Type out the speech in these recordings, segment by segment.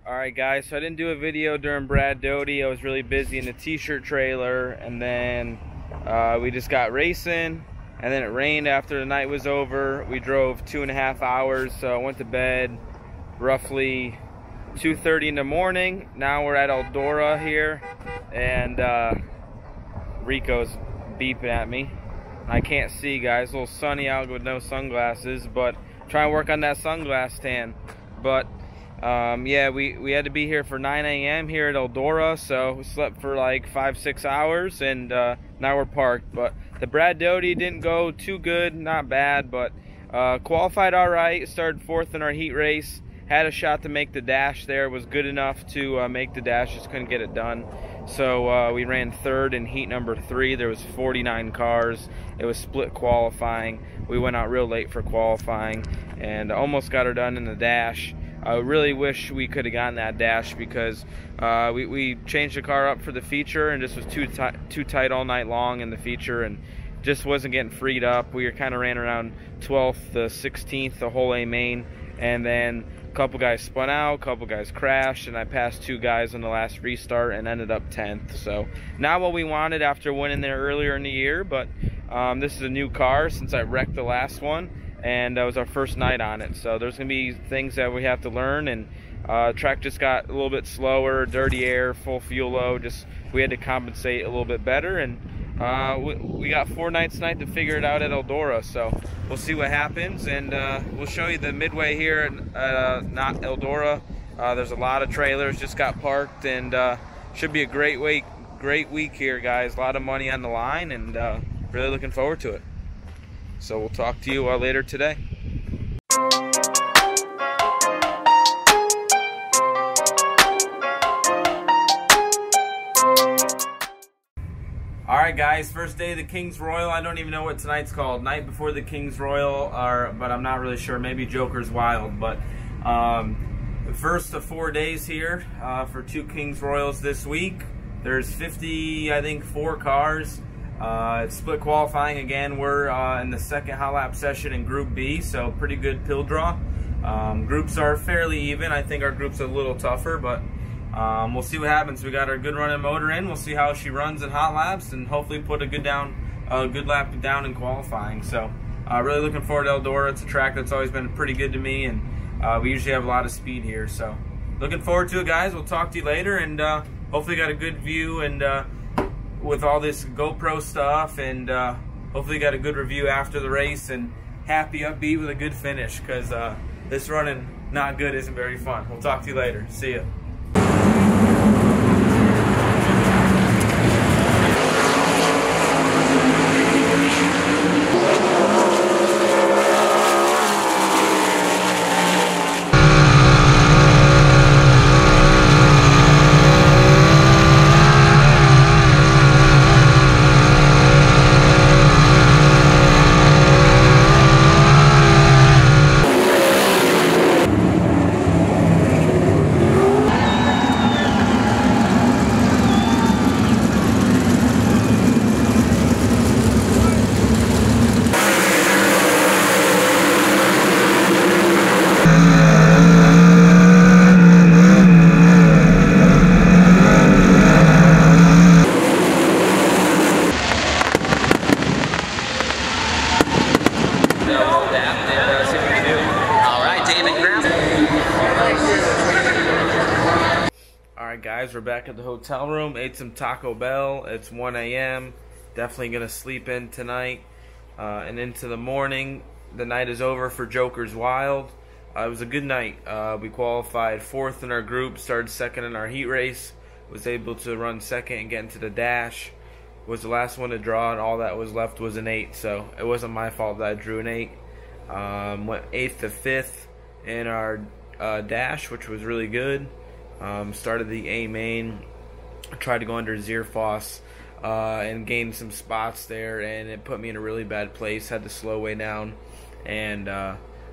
Alright guys, so I didn't do a video during Brad Doty. I was really busy in the t-shirt trailer, and then we just got racing, and then it rained after the night was over. We drove 2.5 hours, so I went to bed roughly 2:30 in the morning. Now we're at Eldora here, and Rico's beeping at me. I can't see, guys. A little sunny out with no sunglasses, but trying to work on that sunglass tan. But yeah, we had to be here for 9 a.m. here at Eldora, so we slept for like 5-6 hours, and now we're parked. But the Brad Doty didn't go too good, not bad, but qualified all right. Started 4th in our heat race. Had a shot to make the dash there, was good enough to make the dash, just couldn't get it done. So we ran 3rd in heat number 3. There was 49 cars. It was split qualifying. We went out real late for qualifying and almost got her done in the dash. I really wish we could have gotten that dash, because we changed the car up for the feature, and just was too tight all night long in the feature, and just wasn't getting freed up. We kind of ran around 12th to 16th the whole A main, and then a couple guys spun out, a couple guys crashed, and I passed 2 guys on the last restart and ended up 10th. So not what we wanted after winning there earlier in the year, but this is a new car since I wrecked the last one, and that was our first night on it. So there's gonna be things that we have to learn, and track just got a little bit slower, dirty air, full fuel load. Just we had to compensate a little bit better, and we got 4 nights tonight to figure it out at Eldora. So we'll see what happens, and we'll show you the midway here at not Eldora. There's a lot of trailers just got parked, and should be a great week here, guys. A lot of money on the line, and really looking forward to it. So we'll talk to you later today. Alright guys, first day of the King's Royal. I don't even know what tonight's called. Night before the King's Royal, but I'm not really sure. Maybe Joker's Wild. But the first of 4 days here for 2 King's Royals this week. There's 4 cars. It's split qualifying again. We're in the second hot lap session in Group B, so pretty good pill draw. Groups are fairly even. I think our group's a little tougher, but we'll see what happens. We got our good running motor in. We'll see how she runs in hot laps, and hopefully put a good lap down in qualifying. So really looking forward to Eldora. It's a track that's always been pretty good to me, and we usually have a lot of speed here. So looking forward to it, guys. We'll talk to you later, and hopefully got a good view, and with all this GoPro stuff, and hopefully got a good review after the race, and happy, upbeat with a good finish, because this running not good isn't very fun. We'll talk to you later. See ya. Alright guys, we're back at the hotel room. Ate some Taco Bell. It's 1 a.m. Definitely gonna sleep in tonight and into the morning. The night is over for Joker's Wild. It was a good night. We qualified 4th in our group, started 2nd in our heat race, was able to run 2nd and get into the dash. Was the last one to draw, and all that was left was an 8, so it wasn't my fault that I drew an 8. Went 8th to 5th in our dash, which was really good. Started the A main, tried to go under Zierfoss and gained some spots there, and it put me in a really bad place. Had to slow way down, and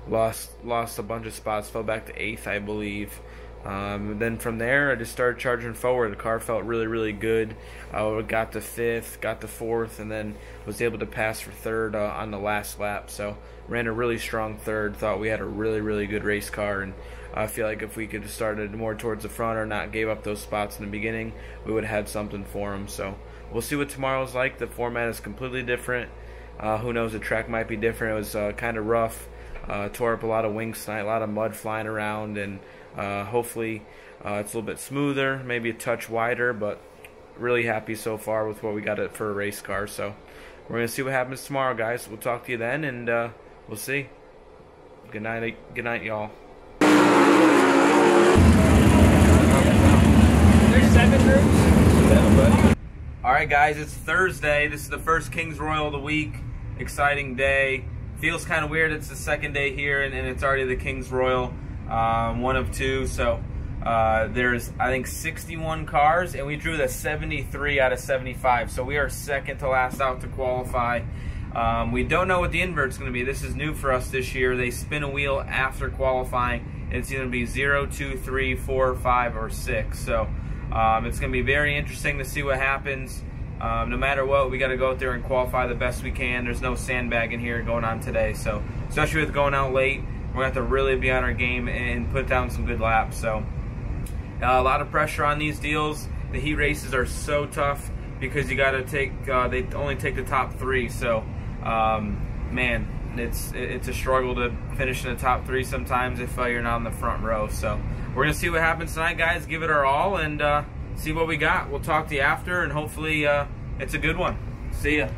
lost a bunch of spots, fell back to 8th, I believe. Then from there, I just started charging forward. The car felt really good. I got to 5th, got to 4th, and then was able to pass for 3rd on the last lap. So ran a really strong 3rd. Thought we had a really good race car, and I feel like if we could have started more towards the front or not gave up those spots in the beginning, we would have had something for them. So we'll see what tomorrow's like. The format is completely different. Who knows, the track might be different. It was kind of rough. Tore up a lot of wings tonight, a lot of mud flying around, and hopefully it's a little bit smoother, maybe a touch wider, but really happy so far with what we got it for a race car. So we're going to see what happens tomorrow, guys. We'll talk to you then, and we'll see. Good night, y'all. There's 7 groups. Alright guys, it's Thursday. This is the first Kings Royal of the week. Exciting day. Feels kind of weird. It's the second day here, and it's already the Kings Royal, one of 2. So there's, I think, 61 cars, and we drew the 73 out of 75. So we are second to last out to qualify. We don't know what the invert's going to be. This is new for us this year. They spin a wheel after qualifying, and it's going to be 0, 2, 3, 4, 5, or 6. So it's going to be very interesting to see what happens. No matter what, we got to go out there and qualify the best we can. There's no sandbagging here going on today. So especially with going out late, we're going to have to really be on our game and put down some good laps. So a lot of pressure on these deals. The heat races are so tough because you got to take, they only take the top 3. So man, it's a struggle to finish in the top 3 sometimes if you're not in the front row. So we're gonna see what happens tonight, guys. Give it our all and see what we got. We'll talk to you after, and hopefully it's a good one. See ya.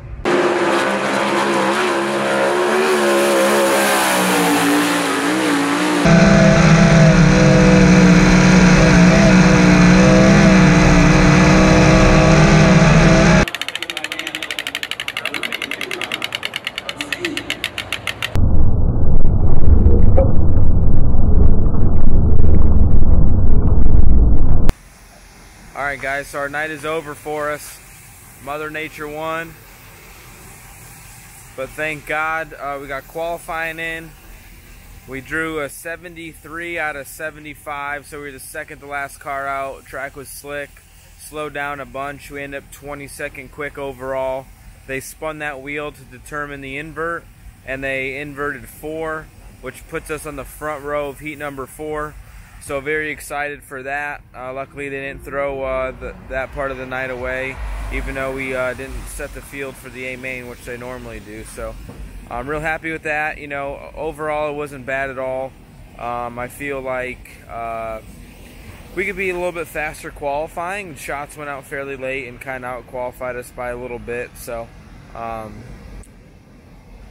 Alright guys, so our night is over for us. Mother Nature won. But thank God we got qualifying in. We drew a 73 out of 75, so we were the second to last car out. Track was slick, slowed down a bunch. We ended up 22nd quick overall. They spun that wheel to determine the invert, and they inverted 4, which puts us on the front row of heat number 4. So very excited for that. Luckily they didn't throw that part of the night away, even though we didn't set the field for the A main, which they normally do. So I'm real happy with that. You know, overall it wasn't bad at all. I feel like we could be a little bit faster qualifying. Shots went out fairly late and kind of out qualified us by a little bit. So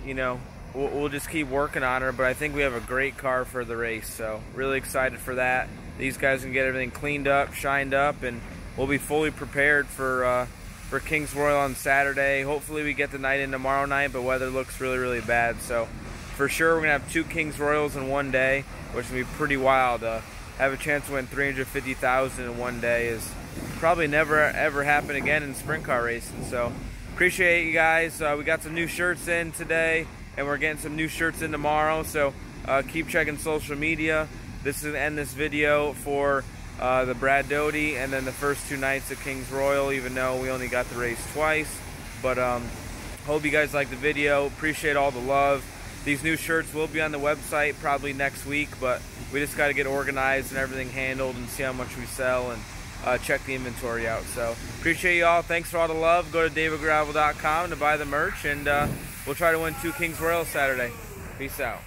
you know, we'll just keep working on her, but I think we have a great car for the race, so really excited for that. These guys can get everything cleaned up, shined up, and we'll be fully prepared for Kings Royal on Saturday. Hopefully we get the night in tomorrow night, but weather looks really bad. So for sure we're going to have 2 Kings Royals in one day, which will be pretty wild. Have a chance to win $350,000 in one day is probably never ever happen again in sprint car racing. So appreciate you guys. We got some new shirts in today, and we're getting some new shirts in tomorrow, so keep checking social media. This is going to end this video for the Brad Doty and then the first 2 nights at Kings Royal, even though we only got the race twice. But hope you guys like the video. Appreciate all the love. These new shirts will be on the website probably next week, but we just got to get organized and everything handled and see how much we sell and check the inventory out. So appreciate you all. Thanks for all the love. Go to davidgravel.com to buy the merch, and we'll try to win 2 Kings Royals Saturday. Peace out.